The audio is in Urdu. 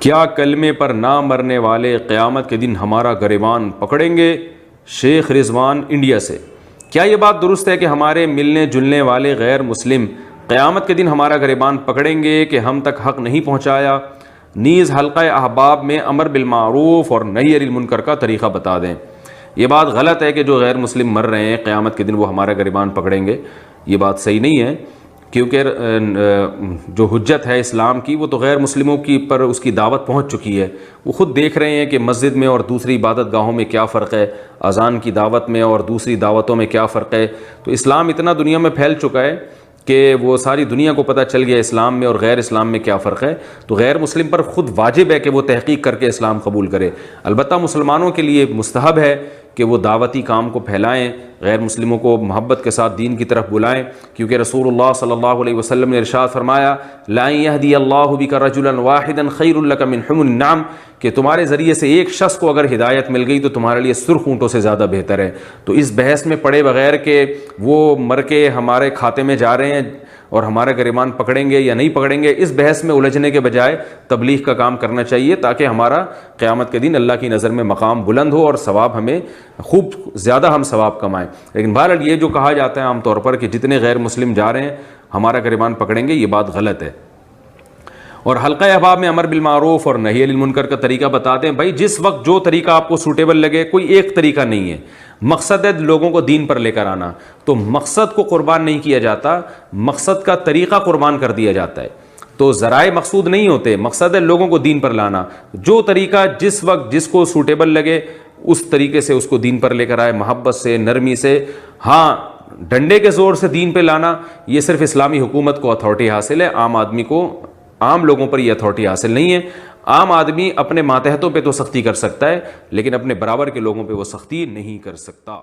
کیا کلمے پر نہ مرنے والے قیامت کے دن ہمارا گریبان پکڑیں گے؟ شیخ رضوان انڈیا سے۔ کیا یہ بات درست ہے کہ ہمارے ملنے جلنے والے غیر مسلم قیامت کے دن ہمارا گریبان پکڑیں گے کہ ہم تک حق نہیں پہنچایا؟ نیز حلقہ احباب میں امر بالمعروف اور نہی عن المنکر کا طریقہ بتا دیں۔ یہ بات غلط ہے کہ جو غیر مسلم مر رہے ہیں قیامت کے دن وہ ہمارا گریبان پکڑیں گے، یہ بات صحیح نہیں ہے، کیونکہ جو حجت ہے اسلام کی وہ تو غیر مسلموں کی پر اس کی دعوت پہنچ چکی ہے۔ وہ خود دیکھ رہے ہیں کہ مسجد میں اور دوسری عبادت گاہوں میں کیا فرق ہے، اذان کی دعوت میں اور دوسری دعوتوں میں کیا فرق ہے۔ تو اسلام اتنا دنیا میں پھیل چکا ہے کہ وہ ساری دنیا کو پتہ چل گیا اسلام میں اور غیر اسلام میں کیا فرق ہے۔ تو غیر مسلم پر خود واجب ہے کہ وہ تحقیق کر کے اسلام قبول کرے۔ البتہ مسلمانوں کے لیے مستحب ہے کہ وہ دعوتی کام کو پھیلائیں، غیر مسلموں کو محبت کے ساتھ دین کی طرف بلائیں، کیونکہ رسول اللہ صلی اللہ علیہ وسلم نے ارشاد فرمایا لا یہدی اللہ بک رجلا واحدا خیر لک من حمر النعم، کہ تمہارے ذریعے سے ایک شخص کو اگر ہدایت مل گئی تو تمہارے لیے سرخ اونٹوں سے زیادہ بہتر ہے۔ تو اس بحث میں پڑے بغیر کہ وہ مر کے ہمارے کھاتے میں جا رہے ہیں اور ہمارا گریبان پکڑیں گے یا نہیں پکڑیں گے، اس بحث میں الجھنے کے بجائے تبلیغ کا کام کرنا چاہیے، تاکہ ہمارا قیامت کے دن اللہ کی نظر میں مقام بلند ہو اور ثواب ہمیں خوب زیادہ ہم ثواب کمائیں۔ لیکن بہرحال یہ جو کہا جاتا ہے عام طور پر کہ جتنے غیر مسلم جا رہے ہیں ہمارا گریبان پکڑیں گے، یہ بات غلط ہے۔ اور حلقہ احباب میں امر بالمعروف اور نہی عن المنکر کا طریقہ بتاتے ہیں۔ بھائی جس وقت جو طریقہ آپ کو سوٹیبل لگے، کوئی ایک طریقہ نہیں ہے، مقصد ہے لوگوں کو دین پر لے کر آنا، تو مقصد کو قربان نہیں کیا جاتا، مقصد کا طریقہ قربان کر دیا جاتا ہے۔ تو ذرائع مقصود نہیں ہوتے، مقصد ہے لوگوں کو دین پر لانا۔ جو طریقہ جس وقت جس کو سوٹیبل لگے اس طریقے سے اس کو دین پر لے کر آئے، محبت سے، نرمی سے۔ ہاں ڈنڈے کے زور سے دین پہ لانا، یہ صرف اسلامی حکومت کو اتھارٹی حاصل ہے، عام آدمی کو، عام لوگوں پر یہ اتھارٹی حاصل نہیں ہے۔ عام آدمی اپنے ماتحتوں پہ تو سختی کر سکتا ہے، لیکن اپنے برابر کے لوگوں پہ وہ سختی نہیں کر سکتا۔